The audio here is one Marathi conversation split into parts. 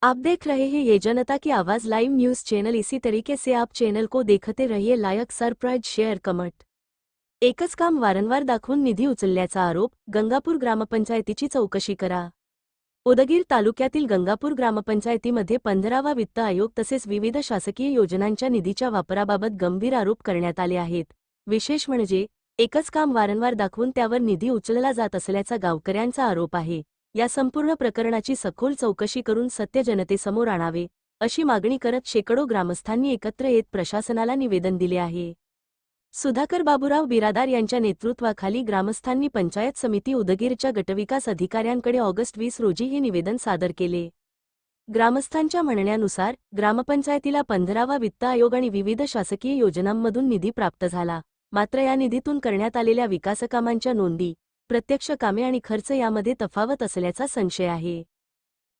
आप देख रहे हैं ये जनता की आवाज लाइव न्यूज चैनल। इसी तरीके से आप चैनल को देखते रहिए। लायक सरप्राईज शेअर कमेंट। एकच काम वारंवार दाखवून निधी उचलल्याचा आरोप, गंगापूर ग्रामपंचायतीची चौकशी करा। उदगीर तालुक्यातील गंगापूर ग्रामपंचायतीमध्ये 15वा वित्त आयोग तसेच विविध शासकीय योजनांच्या निधीच्या वापराबाबत गंभीर आरोप करण्यात आले आहेत। विशेष म्हणजे एकच काम वारंवार दाखवून त्यावर निधी उचलला जात असल्याचा गावकऱ्यांचा आरोप आहे। या संपूर्ण प्रकरणाची सखोल चौकशी करून सत्य जनतेसमोर आणावे अशी मागणी करत शेकडो ग्रामस्थांनी एकत्र येत प्रशासनाला निवेदन दिले आहे। सुधाकर बाबूराव बिरादार यांच्या नेतृत्वाखाली ग्रामस्थांनी पंचायत समिती उदगीरच्या गटविकास अधिकाऱ्यांकडे ऑगस्ट 20 रोजी हे निवेदन सादर केले। ग्रामस्थांच्या म्हणण्यानुसार ग्रामपंचायतीला 15वा वित्त आयोग आणि विविध शासकीय योजनांमधून निधी प्राप्त झाला, मात्र या निधीतून करण्यात आलेल्या विकासकामांच्या नोंदी, प्रत्यक्ष कामे आणि खर्च यामध्ये तफावत असल्याचा संशय आहे।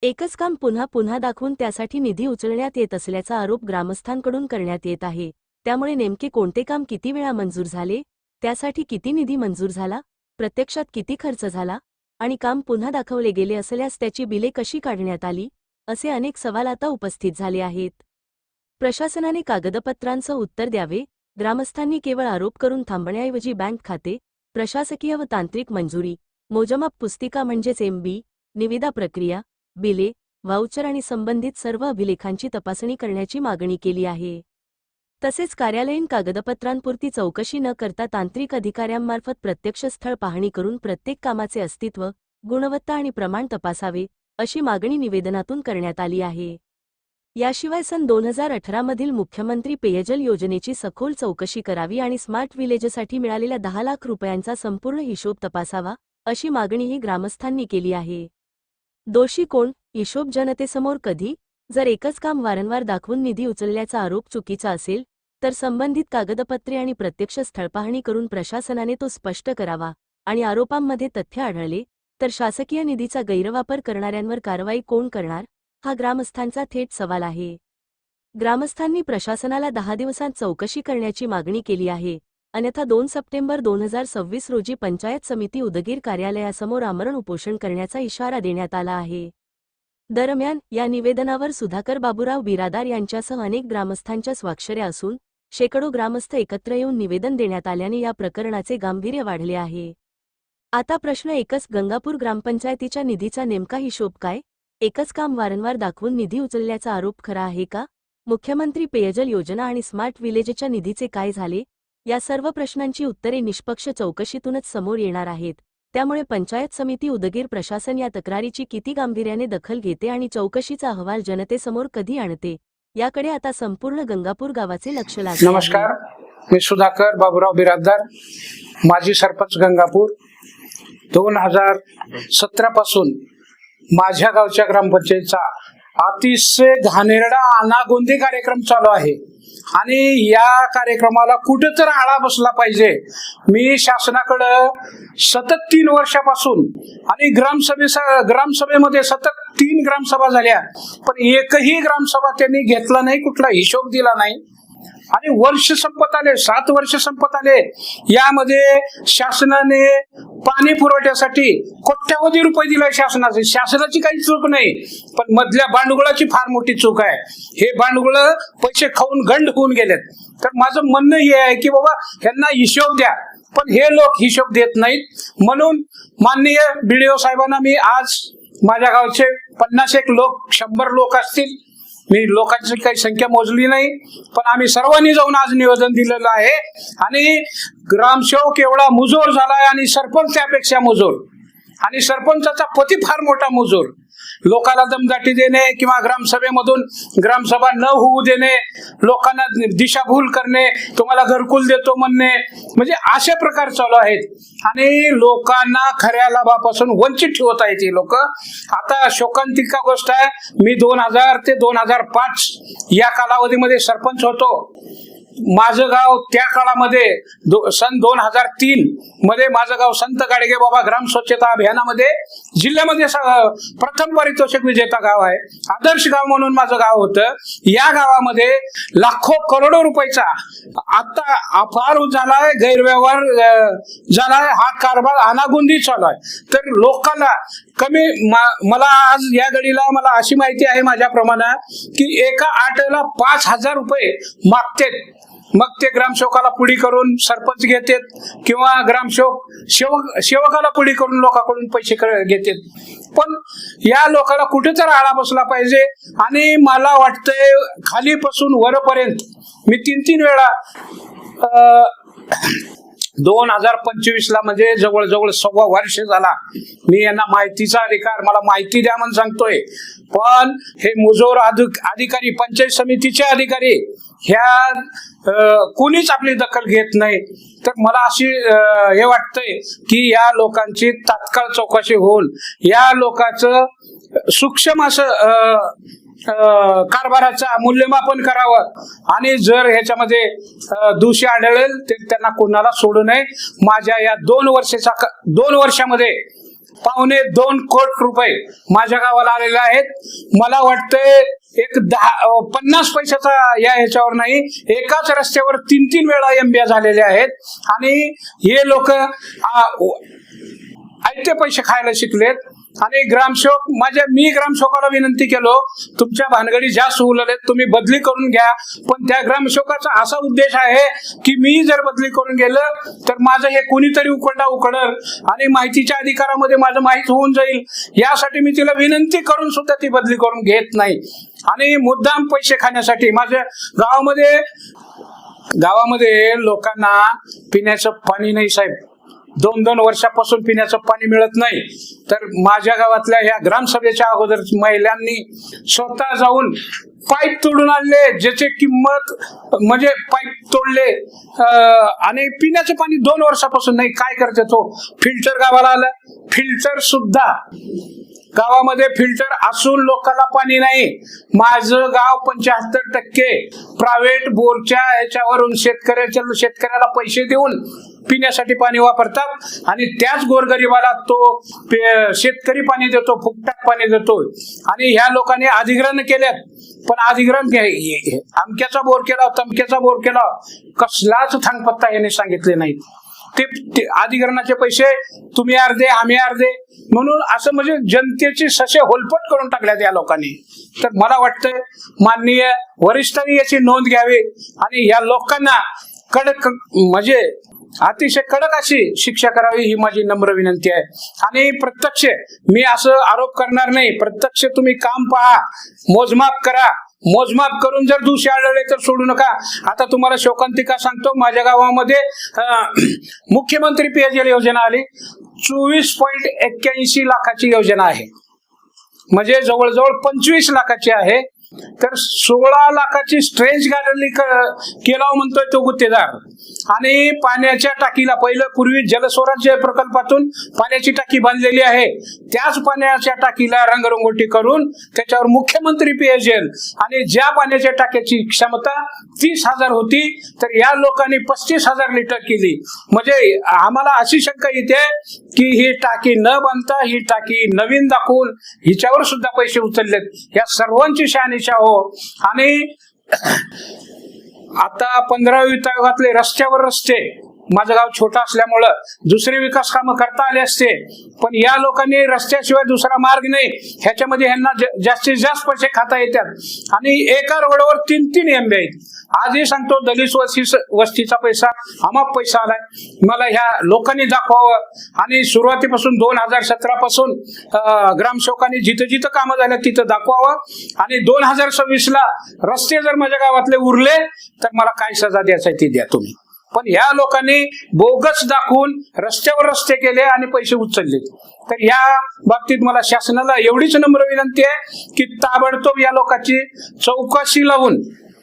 एकच काम पुन्हा पुन्हा दाखवून त्यासाठी निधी उचलण्यात येत असल्याचा आरोप ग्रामस्थांकडून करण्यात येत आहे। त्यामुळे नेमके कोणते काम किती वेळा मंजूर झाले, त्यासाठी किती निधी मंजूर झाला, प्रत्यक्षात किती खर्च झाला आणि काम पुन्हा दाखवले गेले असल्यास त्याची बिले कशी काढण्यात आली, असे अनेक सवाल आता उपस्थित झाले आहेत। प्रशासनाने कागदपत्रांचं उत्तर द्यावे। ग्रामस्थांनी केवळ आरोप करून थांबण्याऐवजी बँक खाते, प्रशासकीय व तांत्रिक मंजुरी, मोजमाप पुस्तिका म्हणजेच MB, निविदा प्रक्रिया, बिले, वाउचर आणि संबंधित सर्व अभिलेखांची तपासणी करण्याची मागणी केली आहे। तसेच कार्यालयीन कागदपत्रांपुरती चौकशी न करता तांत्रिक अधिकाऱ्यांमार्फत प्रत्यक्ष स्थळ पाहणी करून प्रत्येक कामाचे अस्तित्व, गुणवत्ता आणि प्रमाण तपासावे अशी मागणी निवेदनातून करण्यात आली आहे। याशिवाय सन 2018 मधील मुख्यमंत्री पेयजल योजनेची सखोल चौकशी करावी आणि स्मार्ट विलेजसाठी मिळालेल्या 10 लाख रुपयांचा संपूर्ण हिशोब तपासावा अशी मागणीही ग्रामस्थांनी केली आहे। दोषी कोण, हिशोब जनतेसमोर कधी? जर एकच काम वारंवार दाखवून निधी उचलल्याचा आरोप चुकीचा असेल तर संबंधित कागदपत्रे आणि प्रत्यक्ष स्थळपाहणी करून प्रशासनाने तो स्पष्ट करावा आणि आरोपांमध्ये तथ्य आढळले तर शासकीय निधीचा गैरवापर करणाऱ्यांवर कारवाई कोण करणार, हा ग्रामस्थांचा थेट सवाल आहे। ग्रामस्थांनी प्रशासनाला 10 दिवसांत चौकशी करण्याची मागणी केली आहे, अन्यथा 2 सप्टेंबर 2026 रोजी पंचायत समिती उदगीर कार्यालयासमोर आमरण उपोषण करण्याचा इशारा देण्यात आला आहे। दरम्यान या निवेदनावर सुधाकर बाबूराव बिरादार यांच्यासह अनेक ग्रामस्थांच्या स्वाक्षऱ्या असून शेकडो ग्रामस्थ एकत्र येऊन निवेदन देण्यात आल्याने या प्रकरणाचे गांभीर्य वाढले आहे। आता प्रश्न एकच, गंगापूर ग्रामपंचायतीच्या निधीचा नेमका हिशोब काय? एकच काम वारंवार दाखवून निधी उचलल्याचा आरोप खरा आहे का? मुख्यमंत्री पेयजल योजना आणि स्मार्ट विलेजच्या निधीचे काय झाले? या सर्व प्रश्नांची उत्तरे निष्पक्ष चौकशीतूनच समोर येणार आहेत। त्यामुळे पंचायत समिती उदगीर प्रशासन या तक्रारीची किती गांभीर्याने दखल घेते आणि चौकशीचा अहवाल जनतेसमोर कधी आणते, याकडे आता संपूर्ण गंगापूर गावाचे लक्ष लागले आहे। नमस्कार, मी सुधाकर बाबूराव बिरादार, माजी सरपंच गंगापूर। 2017 पासून माझ्या गावच्या ग्रामपंचायतीचा अतिशय घाणेरडा अनागोंदी कार्यक्रम चालू आहे आणि या कार्यक्रमाला कुठेतरी आळा बसला पाहिजे। मी शासनाकडे सतत 3 वर्षापासून आणि ग्रामसभेमध्ये सतत 3 ग्रामसभा झाल्या, पण एकही ग्रामसभा त्यांनी घेतला नाही, कुठला हिशोब दिला नाही आणि वर्ष संपत आले, 7 वर्ष संपत आले। यामध्ये शासनाने पाणी पुरवठ्यासाठी कोट्यावधी रुपये दिलाय शासनाची काही चूक नाही, पण मधल्या भांडवलाची फार मोठी चूक आहे। हे भांडवल पैसे खाऊन गंड होऊन गेलेत। तर माझं म्हणणं हे आहे की बाबा ह्यांना हिशोब द्या, पण हे लोक हिशोब देत नाहीत। म्हणून माननीय BDO साहेबांना मी आज माझ्या गावचे 50 लोक, 100 लोक असतील, मी लोकांची काही संख्या मोजली नाही, पण आम्ही सर्वांनी जाऊन आज निवेदन दिलेलं आहे आणि ग्रामसेवक एवढा मुजोर झालाय आणि सरपंच त्यापेक्षा मुजोर आणि सरपंचाचा पती फार मोठा मुजोर। लोकांना दमदाटी देणे किंवा ग्रामसभेमधून ग्रामसभा न होऊ देणे, लोकांना दिशाभूल करणे, तुम्हाला घरकुल देतो म्हणणे, म्हणजे असे प्रकार चालू आहेत आणि लोकांना खऱ्या लाभापासून वंचित ठेवत आहेत ही लोक। आता शोकांतिका गोष्ट आहे, मी 2000 ते 2005 या कालावधीमध्ये सरपंच होतो। माझं गाव त्या काळामध्ये सन 2003 मध्ये माझं गाव संत गाडगे बाबा ग्राम स्वच्छता अभियानामध्ये जिल्ह्यामध्ये प्रथम पारितोषिक विजेता गाव आहे। आदर्श गाव म्हणून माझं गाव होतं। या गावामध्ये लाखो करोडो रुपयाचा आता अफार झालाय, गैरव्यवहार झालाय, हा कारभार अनागोंदी चालू आहे। तर लोकांना मला आज या घडीला मला अशी माहिती आहे माझ्याप्रमाणे की एका आठवड्याला 5,000 रुपये मागतेत. मग ते ग्रामसेवकाला पुढी करून सरपंच घेतात किंवा सेवकाला पुढी करून लोकांकडून पैसे घेतात. पण या लोकांना कुठे तर आळा बसला पाहिजे. आणि मला वाटतंय खालीपासून वरपर्यंत मी 3 वेळा 2025 ला म्हणजे जवळजवळ 1.25 वर्ष झाला मी यांना माहितीचा अधिकार, मला माहिती द्या म्हणून सांगतोय. पण हे मुजोर अधिकारी, पंचायत समितीचे अधिकारी ह्या कोणीच आपली दखल घेत नाही. तर मला अशी हे वाटतंय की या लोकांची तात्काळ चौकशी होऊन या लोकांचं सूक्ष्म असं कारभाराचा मूल्यमापन करावं. आणि जर ह्याच्यामध्ये दोषी आढळेल तर त्यांना कोणाला सोडू नये. माझ्या या 2 वर्षामध्ये 2.25 कोटी रुपये माझ्या गावाला आलेले आहेत. मला वाटतंय एक 50 पैशाचा या ह्याच्यावर नाही, एकाच रस्त्यावर 3 वेळा एमबीए झालेले आहेत. आणि हे लोक आयते पैसे खायला शिकलेत. आणि मी ग्रामसेवकाला विनंती केलो, तुमच्या भानगडी जास्त उललेत, तुम्ही बदली करून घ्या. पण त्या ग्रामसेवकाचा असा उद्देश आहे की मी जर बदली करून गेलं तर माझं हे कोणीतरी उकडल आणि माहितीच्या अधिकारामध्ये माझं माहीत होऊन जाईल. यासाठी मी तिला विनंती करून सुद्धा ती बदली करून घेत नाही. आणि मुद्दाम पैसे खाण्यासाठी माझ्या गावामध्ये लोकांना पिण्याचं पाणी नाही साहेब. 2 वर्षापासून पिण्याचं पाणी मिळत नाही. तर माझ्या गावातल्या ह्या ग्रामसभेच्या अगोदर महिलांनी स्वतः जाऊन पाईप तोडून आणले, ज्याची किंमत म्हणजे पाईप तोडले आणि पिण्याचं पाणी 2 वर्षापासून नाही. काय करते तो? फिल्टर गावाला आलं, फिल्टर सुद्धा गावामध्ये फिल्टर असून लोकांना पाणी नाही. माझं गाव 75% प्रायव्हेट बोरच्या ह्याच्यावरून शेतकऱ्याला पैसे देऊन पिण्यासाठी पाणी वापरतात. आणि त्याच गोरगरिबाला तो शेतकरी पाणी देतो, फुकटात पाणी देतो. आणि ह्या लोकांनी अधिग्रहण केल्यात. पण अधिग्रहण अमक्याचा बोर केला, तमक्याचा बोर केला, कसलाच थांगपत्ता याने सांगितले नाहीत. ते अधिग्रहणाचे पैसे तुम्ही अर्धे आम्ही अर्धे म्हणून असं म्हणजे जनतेची ससे होलपट करून टाकल्यात या लोकांनी. तर मला वाटतंय माननीय वरिष्ठांनी याची नोंद घ्यावी आणि या लोकांना कडक म्हणजे अतिशय कडक अशी शिक्षा करावी ही माझी नम्र विनंती आहे. आणि प्रत्यक्ष मी असं आरोप करणार नाही, प्रत्यक्ष तुम्ही काम पहा, मोजमाप करा. मोजमाप करून जर दोषी आढळले तर सोडू नका. आता तुम्हाला शोकांतिका सांगतो, माझ्या गावामध्ये मुख्यमंत्री पेयजल योजना आली. 24.81 लाखाची योजना आहे, म्हणजे जवळजवळ 25 लाखाची आहे. तर 16 लाखाची स्ट्रेंज गॅलरी केला म्हणतोय तो गुत्तेदार. आणि पाण्याच्या टाकीला पूर्वी जलस्वराज्य प्रकल्पातून पाण्याची टाकी बांधलेली आहे, त्याच पाण्याच्या टाकीला रंगरंगोटी करून त्याच्यावर मुख्यमंत्री पेयजल आणि ज्या पाण्याच्या टाक्याची क्षमता 30,000 होती तर या लोकांनी 35,000 लिटर केली. म्हणजे आम्हाला अशी शंका येते की ही टाकी न बांधता ही टाकी नवीन दाखवून हिच्यावर सुद्धा पैसे उचललेत. या सर्वांची शहानिशा हो. आणि आता 15व्या वित्त आयोगातले रस्त्यावर रस्ते, माझं गाव छोटं असल्यामुळं दुसरे विकास कामं करता आले असते, पण या लोकांनी रस्त्याशिवाय दुसरा मार्ग नाही, ह्याच्यामध्ये ह्यांना जास्तीत जास्त पैसे खाता येतात. आणि एका रोडवर 3 एमबी आहेत. आजही सांगतो, दलित वस्तीचा पैसा अमाप पैसा आलाय. मला ह्या लोकांनी दाखवावं. आणि सुरुवातीपासून 2017 पासून ग्रामसेवकांनी जिथं जिथं कामं झाल्या तिथं दाखवावं. आणि 2026 ला रस्ते जर माझ्या गावातले उरले तर मला काय सजा द्यायचा ती द्या तुम्ही. पण या लोकांनी बोगस दाखवून रस्त्यावर रस्ते केले आणि पैसे उचलले. तर या बाबतीत मला शासनाला एवढीच नम्र विनंती आहे की ताबडतोब या लोकांची चौकशी लावून